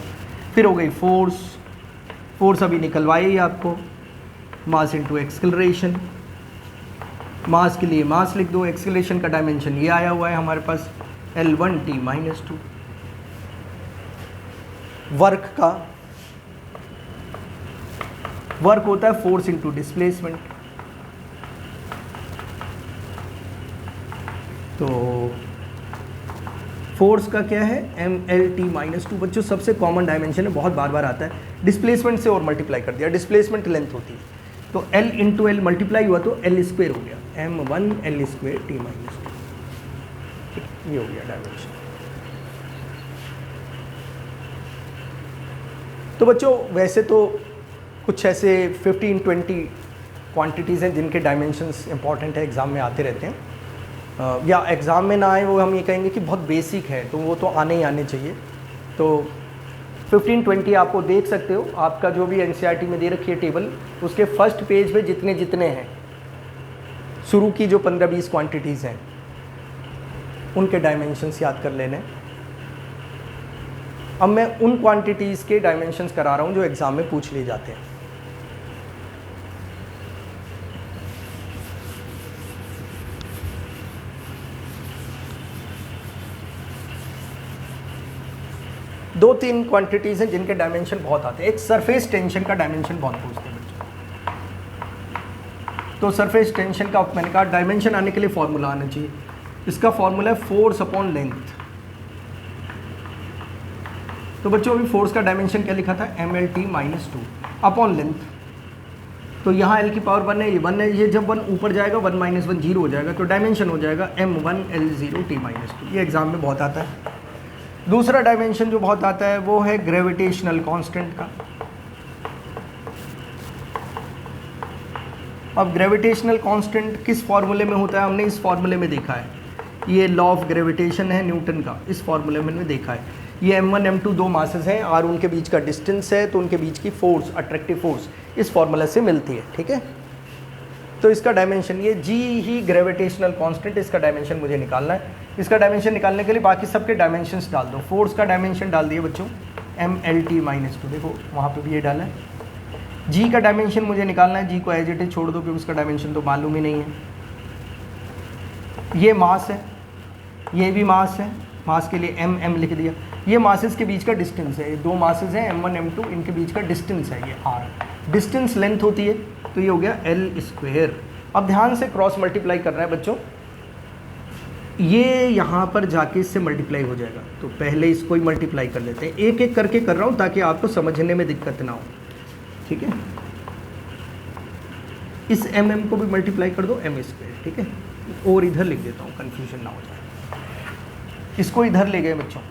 फिर हो गई फोर्स, फोर्स अभी निकलवाई ही आपको, मास इंटू एक्सेलरेशन। मास के लिए मास लिख दो, एक्सेलरेशन का डायमेंशन ये आया हुआ है हमारे पास L1T-2। वर्क का वर्क होता है फोर्स इंटू डिस्प्लेसमेंट। तो फोर्स का क्या है MLT-2। बच्चों सबसे कॉमन डायमेंशन है, बहुत बार बार आता है, डिस्प्लेसमेंट से और मल्टीप्लाई कर दिया, डिस्प्लेसमेंट लेंथ होती है, तो L इंटू एल मल्टीप्लाई हुआ तो L स्क्वेयर हो गया, M1L2T-2। ये हो गया डायमेंशन। तो बच्चों वैसे तो कुछ ऐसे 15-20 क्वांटिटीज़ हैं जिनके डायमेंशंस इंपॉर्टेंट है, एग्ज़ाम में आते रहते हैं, या एग्ज़ाम में ना आए वो हम ये कहेंगे कि बहुत बेसिक है, तो वो तो आने ही आने चाहिए। तो 15-20 आपको देख सकते हो, आपका जो भी NCERT में दे रखी है टेबल, उसके फर्स्ट पेज पे जितने जितने हैं, शुरू की जो 15-20 क्वांटिटीज़ हैं उनके डायमेंशंस याद कर लेने। अब मैं उन क्वांटिटीज़ के डायमेंशंस करा रहा हूँ जो एग्ज़ाम में पूछ लिए जाते हैं। दो तीन क्वांटिटीज़ हैं जिनके डायमेंशन बहुत आते हैं। एक सरफेस टेंशन का डायमेंशन बहुत पूछते हैं बच्चों। तो सरफेस टेंशन का मैंने कहा डायमेंशन आने के लिए फॉर्मूला आना चाहिए। इसका फॉर्मूला है फोर्स अपॉन लेंथ। तो बच्चों अभी फोर्स का डायमेंशन क्या लिखा था, MLT-2 अपॉन लेंथ। तो यहाँ L की पावर 1 है, ये 1 है, ये जब 1 ऊपर जाएगा 1 - 1 0 हो जाएगा, तो डायमेंशन हो जाएगा M1L0T-2। ये एग्जाम में बहुत आता है। दूसरा डायमेंशन जो बहुत आता है वो है ग्रेविटेशनल कांस्टेंट का। अब ग्रेविटेशनल कांस्टेंट किस फॉर्मूले में होता है, हमने इस फॉर्मूले में देखा है, ये लॉ ऑफ ग्रेविटेशन है न्यूटन का, इस फॉर्मूले में हमने देखा है। ये M1 M2 दो मासेस हैं और उनके बीच का डिस्टेंस है, तो उनके बीच की फोर्स, अट्रैक्टिव फोर्स इस फॉर्मूला से मिलती है, ठीक है। तो इसका डायमेंशन ये G ही ग्रेविटेशनल कांस्टेंट, इसका डायमेंशन मुझे निकालना है। इसका डायमेंशन निकालने के लिए बाकी सबके डायमेंशंस डाल दो। फोर्स का डायमेंशन डाल दिए बच्चों MLT-2, देखो वहाँ पे भी ये डाला है। G का डायमेंशन मुझे निकालना है, G को एज इट इज छोड़ दो क्योंकि उसका डायमेंशन तो मालूम ही नहीं है। ये मास है, ये भी मास है, मास के लिए M लिख दिया। ये मासेस के बीच का डिस्टेंस है, ये दो मासेस हैं M1 M2, इनके बीच का डिस्टेंस है ये R। डिस्टेंस लेंथ होती है, तो ये हो गया L²। अब ध्यान से क्रॉस मल्टीप्लाई कर रहा है बच्चों, ये यहाँ पर जाके इससे मल्टीप्लाई हो जाएगा, तो पहले इसको ही मल्टीप्लाई कर लेते हैं। एक एक करके कर रहा हूँ ताकि आपको समझने में दिक्कत ना हो, ठीक है। इस MM को भी मल्टीप्लाई कर दो M², ठीक है। और इधर लिख देता हूँ कंफ्यूजन ना हो जाए। इसको इधर ले गए बच्चों,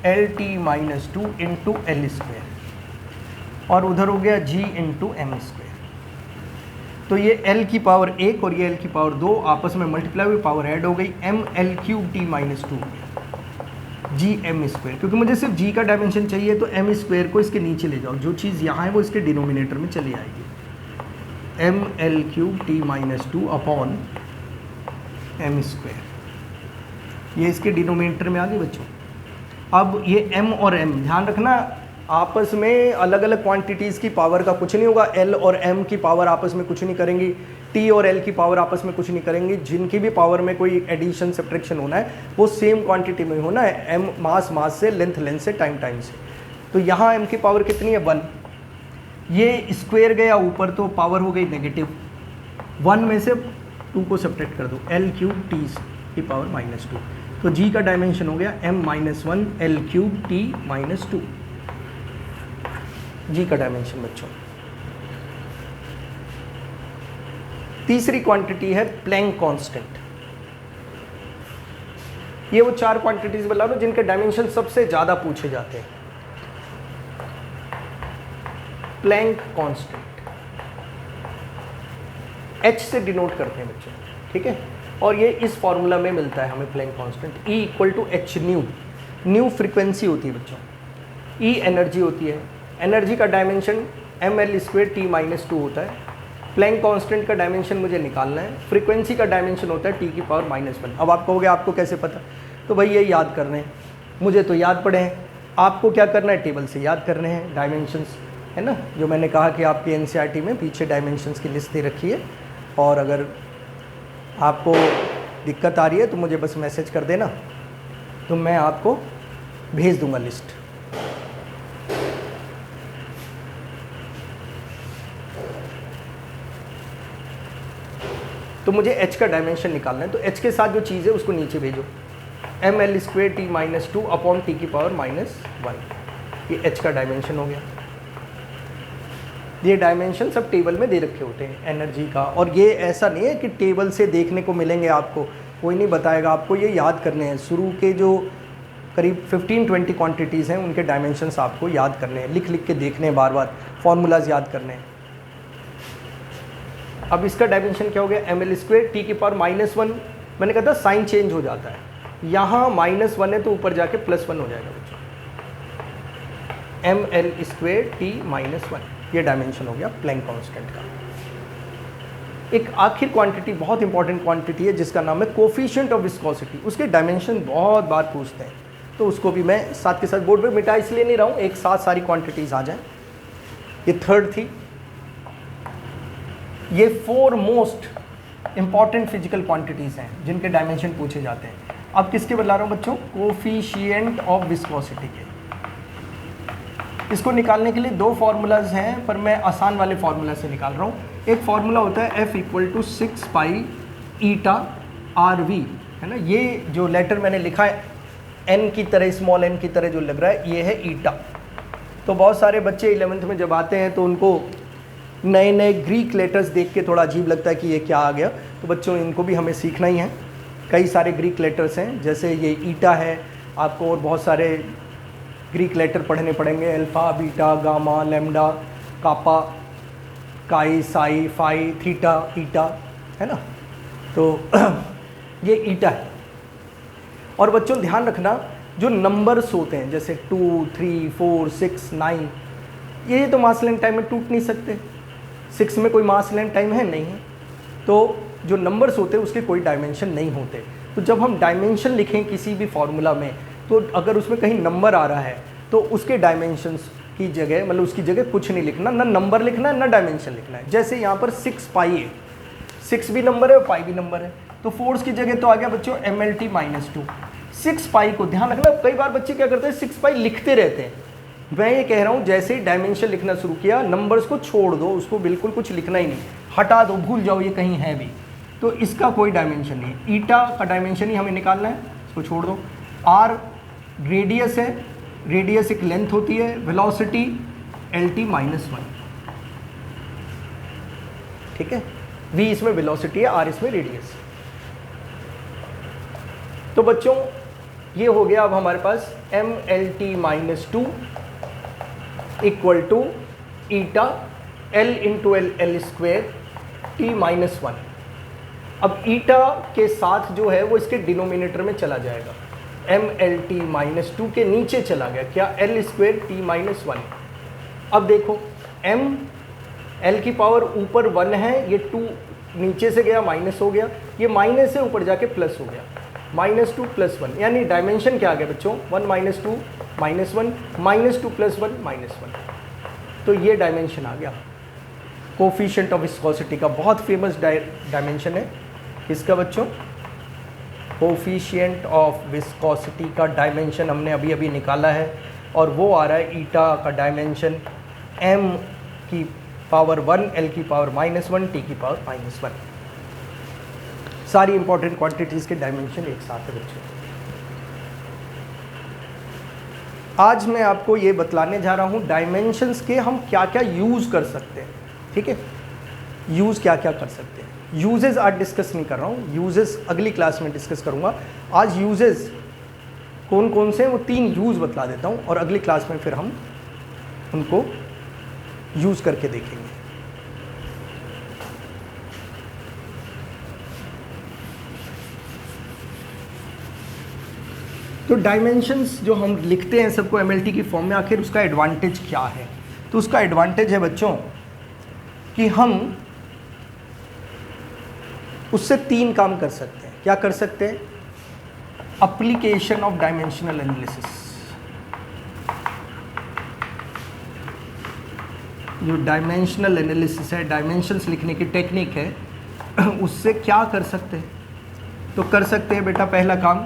MLT-2 इंटू L², और उधर हो गया G इंटू M²। तो ये L की पावर 1 और ये L की पावर 2 आपस में मल्टीप्लाई हुई, पावर ऐड हो गई, ML3T-2 GM²। क्योंकि मुझे सिर्फ G का डायमेंशन चाहिए, तो M² को इसके नीचे ले जाओ, जो चीज़ यहाँ है वो इसके डिनोमिनेटर में चली आएगी। ML3T-2 अपॉन M², ये इसके डिनोमिनेटर में आ गई बच्चों। अब ये M और M ध्यान रखना, आपस में अलग अलग क्वांटिटीज़ की पावर का कुछ नहीं होगा। L और M की पावर आपस में कुछ नहीं करेंगी, T और L की पावर आपस में कुछ नहीं करेंगी। जिनकी भी पावर में कोई एडिशन सब्ट्रैक्शन होना है वो सेम क्वांटिटी में होना है, M मास से, लेंथ से, टाइम से। तो यहाँ M की पावर कितनी है 1, ये स्क्वायर गया ऊपर तो पावर हो गई नेगेटिव, 1 में से 2 को सब्ट्रैक्ट कर दो, L³ T की पावर -2। तो G का डायमेंशन हो गया M-1 L³ T-2, G का डायमेंशन बच्चों। तीसरी क्वांटिटी है प्लैंक कांस्टेंट। ये वो 4 क्वांटिटीज बता रहा हूं जिनके डायमेंशन सबसे ज्यादा पूछे जाते हैं। प्लैंक कांस्टेंट H से डिनोट करते हैं बच्चों, ठीक है। और ये इस फॉर्मूला में मिलता है हमें Planck constant, E = H nu. Nu frequency होती है बच्चों, E एनर्जी होती है। एनर्जी का डायमेंशन ML²T-2 होता है। प्लैंक कांस्टेंट का डायमेंशन मुझे निकालना है। फ्रीक्वेंसी का डायमेंशन होता है T की पावर -1। अब आप कहोगे आपको कैसे पता, तो भाई ये याद करने हैं, मुझे तो याद पड़े हैं, आपको क्या करना है, टेबल से याद करने हैं डायमेंशंस, है ना। जो मैंने कहा कि आपके NCERT में पीछे डायमेंशंस की लिस्ट दे रखी है, और अगर आपको दिक्कत आ रही है तो मुझे बस मैसेज कर देना, तो मैं आपको भेज दूंगा लिस्ट। तो मुझे h का डायमेंशन निकालना है, तो h के साथ जो चीज़ है उसको नीचे भेजो, ml² t - 2 अपॉन t की पावर -1। ये h का डायमेंशन हो गया। ये डायमेंशन सब टेबल में दे रखे होते हैं एनर्जी का, और ये ऐसा नहीं है कि टेबल से देखने को मिलेंगे आपको, कोई नहीं बताएगा आपको, ये याद करने हैं। शुरू के जो करीब 15-20 क्वांटिटीज़ हैं उनके डायमेंशंस आपको याद करने हैं, लिख लिख के देखने हैं, बार बार फॉर्मूलाज याद करने हैं। अब इसका डायमेंशन क्या हो गया, ml² t की पावर -1। मैंने कहा था साइन चेंज हो जाता है, यहाँ -1 है तो ऊपर जाके +1 हो जाएगा बच्चों, ml² t - 1। ये डायमेंशन हो गया प्लैंक कांस्टेंट का। एक आखिर क्वांटिटी बहुत इंपॉर्टेंट क्वांटिटी है जिसका नाम है कोफिशिएंट ऑफ विस्कोसिटी। उसके डायमेंशन बहुत बार पूछते हैं, तो उसको भी मैं साथ के साथ बोर्ड पे मिटा इसलिए नहीं रहा हूँ, एक साथ सारी क्वांटिटीज़ आ जाएं। ये थर्ड थी। ये 4 मोस्ट इंपॉर्टेंट फिजिकल क्वांटिटीज़ हैं जिनके डायमेंशन पूछे जाते हैं। अब किसके बता रहा हूँ बच्चों, कोफिशिएंट ऑफ विस्कोसिटी के। इसको निकालने के लिए 2 फार्मूलाज हैं, पर मैं आसान वाले फार्मूला से निकाल रहा हूँ। एक फार्मूला होता है F = 6 पाई ईटा RV, है ना। ये जो लेटर मैंने लिखा है n की तरह, स्मॉल n की तरह जो लग रहा है, ये है ईटा। तो बहुत सारे बच्चे 11th में जब आते हैं तो उनको नए नए ग्रीक लेटर्स देख के थोड़ा अजीब लगता है कि ये क्या आ गया। तो बच्चों इनको भी हमें सीखना ही है। कई सारे ग्रीक लेटर्स हैं, जैसे ये ईटा है, आपको और बहुत सारे ग्रीक लेटर पढ़ने पड़ेंगे, अल्फ़ा, बीटा, गामा, लैम्डा, कापा, काई, साई, फाई, थीटा, ईटा, है ना। तो ये ईटा है। और बच्चों ध्यान रखना, जो नंबर्स होते हैं जैसे 2, 3, 4, 6, 9, ये तो मास लेंथ टाइम में टूट नहीं सकते। 6 में कोई मास लेंथ टाइम है नहीं है, तो जो नंबर्स होते हैं उसके कोई डायमेंशन नहीं होते। तो जब हम डायमेंशन लिखें किसी भी फार्मूला में, तो अगर उसमें कहीं नंबर आ रहा है तो उसके डायमेंशंस की जगह, मतलब उसकी जगह कुछ नहीं लिखना, ना नंबर लिखना है ना डायमेंशन लिखना है। जैसे यहाँ पर 6 पाई है, 6 भी नंबर है और पाई भी नंबर है, तो फोर्स की जगह तो आ गया बच्चों mlt - 2। 6 पाई को ध्यान रखना, कई बार बच्चे क्या करते हैं 6 पाई लिखते रहते हैं। मैं ये कह रहा हूँ जैसे ही डायमेंशन लिखना शुरू किया, नंबर्स को छोड़ दो, उसको बिल्कुल कुछ लिखना ही नहीं, हटा दो, भूल जाओ ये कहीं है भी। तो इसका कोई डायमेंशन नहीं। ईटा का डायमेंशन ही हमें निकालना है, इसको छोड़ दो। आर रेडियस है, रेडियस एक लेंथ होती है, वेलोसिटी lt - 1, ठीक है। v इसमें वेलोसिटी है, r इसमें रेडियस। तो बच्चों ये हो गया अब हमारे पास mlt - 2 equal to eta l × l² t - 1। अब ईटा के साथ जो है वो इसके डिनोमिनेटर में चला जाएगा, mlt - 2 के नीचे चला गया, क्या l² t - 1। अब देखो m, l की पावर ऊपर 1 है, ये 2 नीचे से गया माइनस हो गया, ये माइनस से ऊपर जाके प्लस हो गया, -2 + 1, यानी डायमेंशन क्या आ गया बच्चों, 1 - 2 -1 -2 + 1 -1। तो ये डायमेंशन आ गया कोफिशिएंट ऑफ विस्कोसिटी का। बहुत फेमस डायमेंशन है किसका बच्चों, कोफिशिएंट ऑफ विस्कोसिटी का डायमेंशन हमने अभी अभी निकाला है, और वो आ रहा है ईटा का डायमेंशन m की पावर 1, l की पावर -1, t की पावर -1। सारी इंपॉर्टेंट क्वांटिटीज़ के डायमेंशन एक साथ है बच्चों। आज मैं आपको ये बतलाने जा रहा हूँ डायमेंशंस के हम क्या क्या यूज़ कर सकते हैं, ठीक है। यूज़ क्या क्या कर सकते हैं, यूजेस आज डिस्कस नहीं कर रहा हूँ, यूजेस अगली क्लास में डिस्कस करूँगा। आज यूजेस कौन कौन से हैं वो 3 यूज़ बतला देता हूँ, और अगली क्लास में फिर हम उनको यूज़ करके देखेंगे। तो डायमेंशंस जो हम लिखते हैं सबको mlt की फॉर्म में, आखिर उसका एडवांटेज क्या है। तो उसका एडवांटेज है बच्चों कि हम उससे 3 काम कर सकते हैं। क्या कर सकते हैं, एप्लीकेशन ऑफ डायमेंशनल एनालिसिस। जो डायमेंशनल एनालिसिस है, डायमेंशंस लिखने की टेक्निक है, उससे क्या कर सकते हैं, तो कर सकते हैं बेटा पहला काम,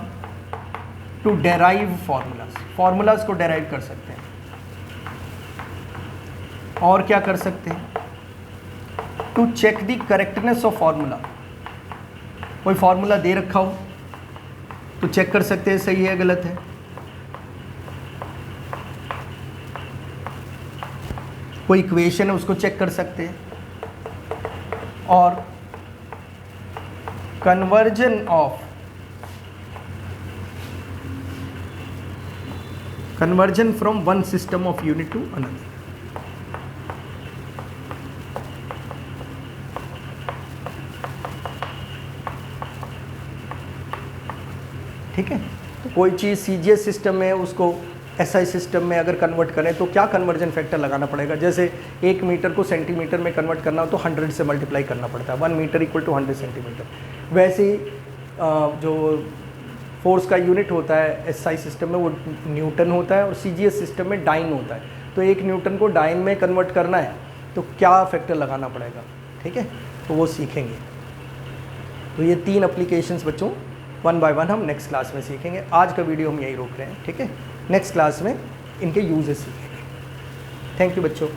टू डेराइव फार्मूलाज, फार्मूलाज को डेराइव कर सकते हैं। और क्या कर सकते हैं, to check the correctness of formula. कोई फार्मूला दे रखा हो तो चेक कर सकते हैं सही है गलत है। कोई इक्वेशन है उसको चेक कर सकते हैं। और conversion from one system of unit to another. ठीक है, तो कोई चीज़ सीजीएस सिस्टम में उसको एसआई सिस्टम में अगर कन्वर्ट करें तो क्या कन्वर्जन फैक्टर लगाना पड़ेगा। जैसे 1 मीटर को सेंटीमीटर में कन्वर्ट करना हो तो 100 से मल्टीप्लाई करना पड़ता है, 1 मीटर इक्वल टू 100 सेंटीमीटर। वैसे ही जो फोर्स का यूनिट होता है एसआई सिस्टम में वो न्यूटन होता है और सीजीएस सिस्टम में डाइन होता है। तो 1 न्यूटन को डाइन में कन्वर्ट करना है तो क्या फैक्टर लगाना पड़ेगा। ठीक है, तो वो सीखेंगे। तो ये 3 एप्लीकेशंस बच्चों 1 बाय 1 हम नेक्स्ट क्लास में सीखेंगे। आज का वीडियो हम यहीं रोक रहे हैं। ठीक है, नेक्स्ट क्लास में इनके यूजेस सीखेंगे। थैंक यू बच्चों।